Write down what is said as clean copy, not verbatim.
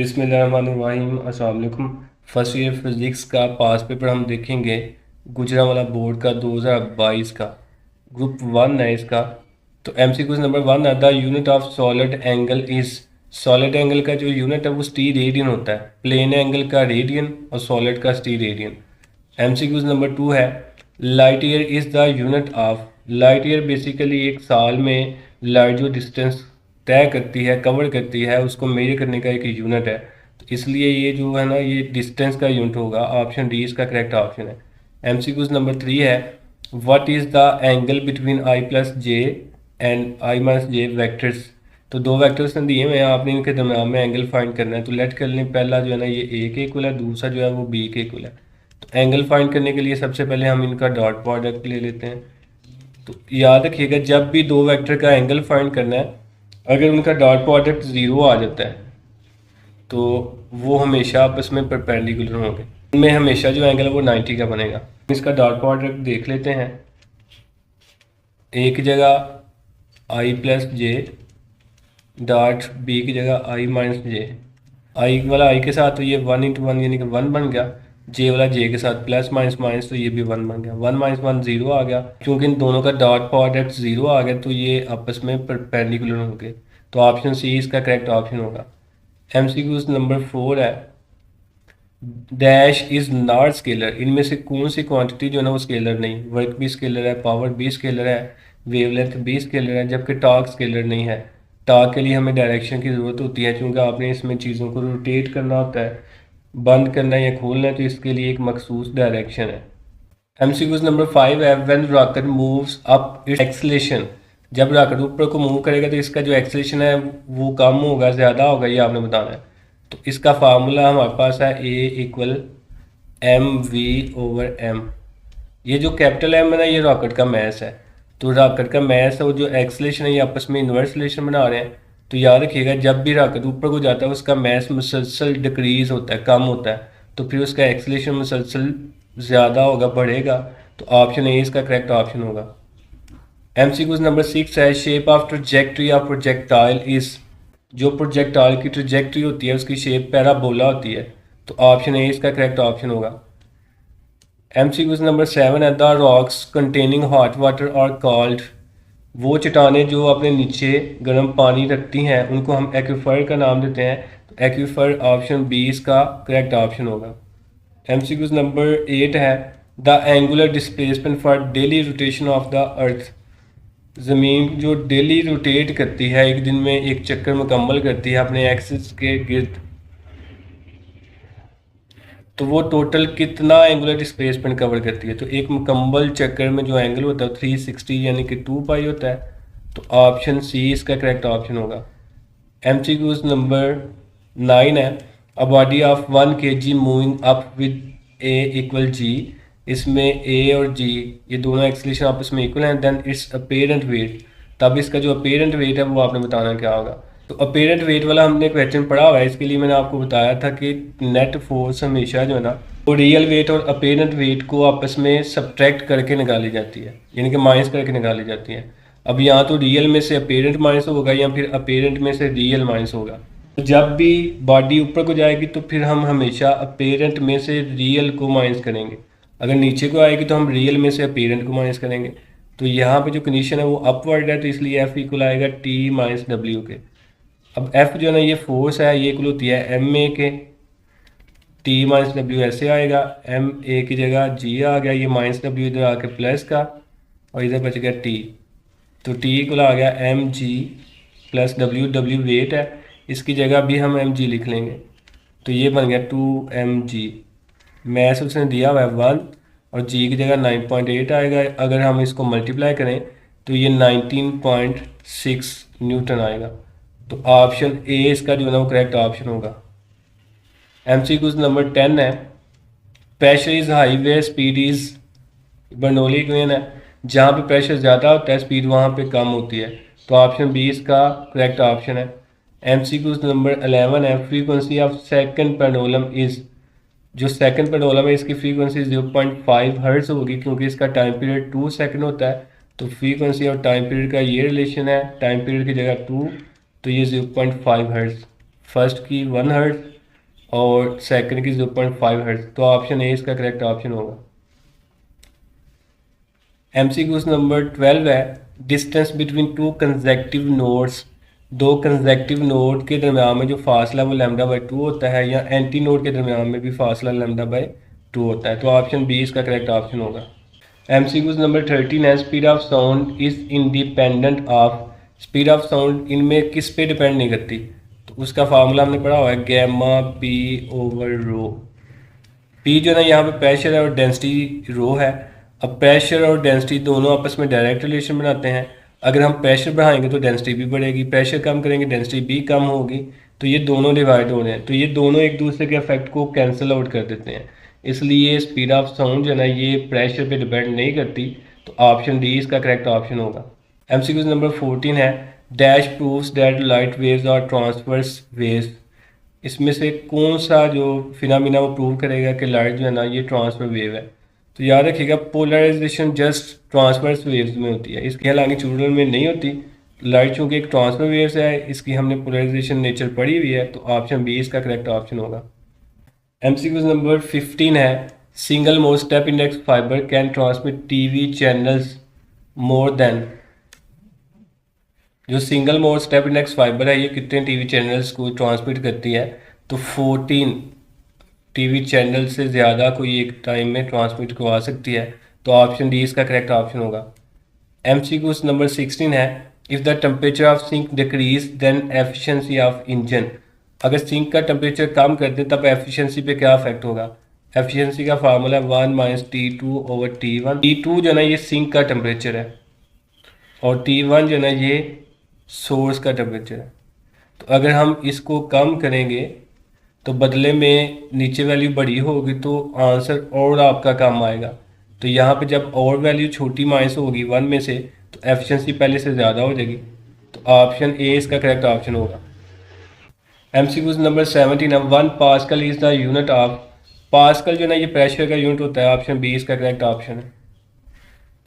बिस्मिल्लाहिर्रहमानिर्रहीम। अस्सलाम वालेकुम। फर्स्ट ईयर फिज़िक्स का पास पेपर हम देखेंगे, गुजरांवाला बोर्ड का 2022 का। ग्रुप 1 है इसका। तो एमसीक्यूज नंबर 1 है, the unit of solid angle is. Solid angle का जो यूनिट है वो स्टी रेडियन होता है। प्लेन एंगल का रेडियन और सॉलिड का स्टी रेडियन। एमसीक्यूज नंबर 2 है, light year is the unit of. Light year basically एक साल में लाइट जो डिस्टेंस तय करती है, कवर करती है, उसको मेजर करने का एक यूनिट है। तो इसलिए ये जो है ना, ये डिस्टेंस का यूनिट होगा। ऑप्शन डी इसका करेक्ट ऑप्शन है। एमसीक्यूज नंबर 3 है, what is the angle between I plus J and I minus J vectors. तो दो वैक्टर्स ने दिए हुए हैं, आपने इनके दरम्यान में एंगल फाइंड करना है। तो लेट कर लें, पहला जो है ना ये ए के इक्वल है, दूसरा जो है वो बी के इक्वल है। तो एंगल फाइंड करने के लिए सबसे पहले हम इनका डॉट प्रोडक्ट ले लेते हैं। तो याद रखिएगा, जब भी दो वेक्टर का एंगल फाइंड करना है, अगर उनका डॉट प्रोडक्ट ज़ीरो आ जाता है तो वो हमेशा आपस में परपेंडिकुलर होंगे। इनमें हमेशा जो एंगल है वो 90 का बनेगा। इसका डॉट प्रोडक्ट देख लेते हैं। ए की जगह आई प्लस जे, डॉट बी की जगह आई माइनस जे। आई वाला आई के साथ तो ये 1 इंटू 1 यानी कि 1 बन गया। जे वाला जे के साथ प्लस माइनस माइनस तो ये भी 1 बन गया। 1 माइनस 1 0 आ गया। क्योंकि इन दोनों का डॉट प्रोडक्ट 0 आ गया तो ये आपस में परपेंडिकुलर होंगे। तो ऑप्शन सी इसका करेक्ट ऑप्शन होगा। एमसीक्यूज नंबर 4 है, डैश इज नॉट स्केलर। इनमें से कौन सी क्वांटिटी जो है ना वो स्केलर नहीं। वर्क भी स्केलर है, पावर भी स्केलर है, वेवलेंथ भी स्केलर है, जबकि टॉर्क स्केलर नहीं है। टॉर्क के लिए हमें डायरेक्शन की ज़रूरत होती है, क्योंकि आपने इसमें चीज़ों को रोटेट करना होता है, बंद करना है या खोलना है, तो इसके लिए एक मखसूस डायरेक्शन है। एमसीक्यूज नंबर 5 है, when rocket moves up it's acceleration. जब रॉकेट ऊपर को मूव करेगा तो इसका जो एक्सेलेरेशन है वो कम होगा, ज़्यादा होगा, ये आपने बताना है। तो इसका फार्मूला हमारे पास है A equal M V over M. ये जो कैपिटल एम है ना, ये रॉकेट का मैस है। तो रॉकेट का मैस है, वो जो एक्सेलेरेशन है ये आपस में इन्वर्स रिलेशन बना रहे हैं। तो याद रखिएगा, जब भी रॉकेट ऊपर को जाता है उसका मैस मुसलसल डिक्रीज होता है, कम होता है, तो फिर उसका एक्सेलेरेशन मुसलसल ज़्यादा होगा, बढ़ेगा। तो ऑप्शन ए इसका करेक्ट ऑप्शन होगा। एमसीक्यूज नंबर 6 है, shape of trajectory of projectile is. जो प्रोजेक्टाइल की ट्रजेक्ट्री होती है उसकी शेप पैराबोला होती है। तो ऑप्शन ए इसका करेक्ट ऑप्शन होगा। एमसीक्यूज नंबर 7 है, the rocks containing hot water और कॉल्ड। वो चट्टानें जो अपने नीचे गर्म पानी रखती हैं उनको हम एक्वीफर का नाम देते हैं। तो एक्वीफर ऑप्शन बी इसका करेक्ट ऑप्शन होगा। एमसीक्यूज नंबर 8 है, the angular displacement for daily rotation of the earth. ज़मीन जो डेली रोटेट करती है, एक दिन में एक चक्कर मुकम्मल करती है अपने एक्सिस के गिर्द, तो वो टोटल कितना एंगुलर डिस्प्लेसमेंट कवर करती है। तो एक मुकम्मल चक्कर में जो एंगल होता है 360 यानी कि 2 पाई होता है। तो ऑप्शन सी इसका करेक्ट ऑप्शन होगा। एमसीक्यूज नंबर 9 है, a body of 1 kg moving up with A equal G. इसमें ए और जी ये दोनों एक्सेलेरेशन आपस में इक्वल हैं, देन इट्स अपेरेंट वेट। तब इसका जो अपेरेंट वेट है वो आपने बताना क्या होगा। तो अपेरेंट वेट वाला हमने क्वेश्चन पढ़ा हुआ है, इसके लिए मैंने आपको बताया था कि नेट फोर्स हमेशा जो है ना वो रियल वेट और अपेरेंट वेट को आपस में सब्ट्रैक्ट करके निकाली जाती है, यानी कि माइनस करके निकाली जाती है। अब यहाँ तो रियल में से अपेरेंट माइनस होगा या फिर अपेरेंट में से रियल माइनस होगा। तो जब भी बॉडी ऊपर को जाएगी तो फिर हम हमेशा अपेरेंट में से रियल को माइनस करेंगे। अगर नीचे को आएगी तो हम रियल में से अपेरेंट को माइनस करेंगे। तो यहाँ पे जो कंडीशन है वो अपवर्ड है, तो इसलिए एफ इक्वल आएगा टी माइनस डब्ल्यू के। अब एफ जो है ना ये फोर्स है, ये इक्वल होती है एम ए के। टी माइनस डब्ल्यू ऐसे आएगा, एम ए की जगह जी आ गया, ये माइनस डब्ल्यू इधर आके प्लस का, और इधर बच गया टी। तो टी इक्वल आ गया M G plus W. W weight है, इसकी जगह भी हम एम जी लिख लेंगे। तो ये बन गया 2mg। मैथ उसने दिया हुआ है 1 और जी की जगह 9.8 आएगा। अगर हम इसको मल्टीप्लाई करें तो ये 19.6 न्यूटन आएगा। तो ऑप्शन ए इसका जो है ना वो करेक्ट ऑप्शन होगा। एमसीक्यूज नंबर 10 है, pressure is high where speed is. Bernoulli equation है, जहाँ पे प्रेशर ज़्यादा होता है स्पीड वहाँ पे कम होती है। तो ऑप्शन बी इसका करेक्ट ऑप्शन है। एमसीक्यूज नंबर 11 है, frequency of second pendulum is. जो सेकंड पेंडुलम है इसकी फ्रीक्वेंसी 0.5 हर्ट्ज होगी, क्योंकि इसका टाइम पीरियड 2 सेकंड होता है। तो फ्रीक्वेंसी और टाइम पीरियड का ये रिलेशन है, टाइम पीरियड की जगह 2, तो ये 0.5 हर्ट्ज फर्स्ट की 1 हर्ट्ज और सेकंड की 0.5 हर्ट्ज। तो ऑप्शन ए इसका करेक्ट ऑप्शन होगा। MCQ नंबर 12 है, distance between two consecutive nodes, दो कंसेक्टिव नोड के दरमियान में जो फासला वो λ/2 होता है, या एंटी नोड के दरमियान में भी फासला λ/2 होता है। तो ऑप्शन बी इसका करेक्ट ऑप्शन होगा। MCQ नंबर 13 है, speed of sound is independent of, speed of sound इनमें किस पे डिपेंड नहीं करती। तो उसका फार्मूला हमने पढ़ा हुआ है गैमा पी ओवर रो। पी जो है ना यहाँ पे प्रेशर है और डेंसिटी रो है। अब प्रेशर और डेंसिटी दोनों आपस में डायरेक्ट रिलेशन बनाते हैं। अगर हम प्रेशर बढ़ाएंगे तो डेंसिटी भी बढ़ेगी, प्रेशर कम करेंगे डेंसिटी भी कम होगी। तो ये दोनों डिवाइड हो रहे हैं, तो ये दोनों एक दूसरे के इफेक्ट को कैंसिल आउट कर देते हैं। इसलिए स्पीड ऑफ साउंड जो है ना ये प्रेशर पे डिपेंड नहीं करती। तो ऑप्शन डी इसका करेक्ट ऑप्शन होगा। MCQ नंबर 14 है, dash proves that light waves are transverse waves. इसमें से कौन सा जो फिनोमिना वो प्रूव करेगा कि लाइट जो है ना ये ट्रांसफर वेव है। तो याद रखिएगा पोलराइजेशन जस्ट ट्रांसवर्स वेव्स में होती है, इसकी हालांकि चूड़न में नहीं होती। लाइट चूँकि एक ट्रांसफर वेव्स है, इसकी हमने पोलराइजेशन नेचर पढ़ी हुई है। तो ऑप्शन बी इसका करेक्ट ऑप्शन होगा। MCQ नंबर 15 है, single mode step index fibre can transmit TV channels more than, जो single mode step index fibre है ये कितने टीवी चैनल्स को ट्रांसमिट करती है। तो 14 टीवी चैनल से ज़्यादा कोई एक टाइम में ट्रांसमिट करवा सकती है। तो ऑप्शन डी इसका करेक्ट ऑप्शन होगा। MCQ नंबर 16 है, if the temperature of sink decrease then efficiency of engine. अगर सिंक का टेम्परेचर कम कर दें तब एफिशिएंसी पे क्या इफेक्ट होगा। एफिशिएंसी का फार्मूला 1 - T2/T1। T2 जो है ना ये सिंक का टेम्परेचर है और T1 जो है ना ये सोर्स का टेम्परेचर है। तो अगर हम इसको कम करेंगे तो बदले में नीचे वैल्यू बड़ी होगी, तो आंसर और आपका कम आएगा। तो यहाँ पे जब और वैल्यू छोटी माइनस होगी 1 में से, तो एफिशिएंसी पहले से ज़्यादा हो जाएगी। तो ऑप्शन ए इसका करेक्ट ऑप्शन होगा। MCQ नंबर 17 है, 1 pascal is the unit of, pascal जो है ना ये प्रेशर का यूनिट होता है। ऑप्शन बी इसका करेक्ट ऑप्शन है।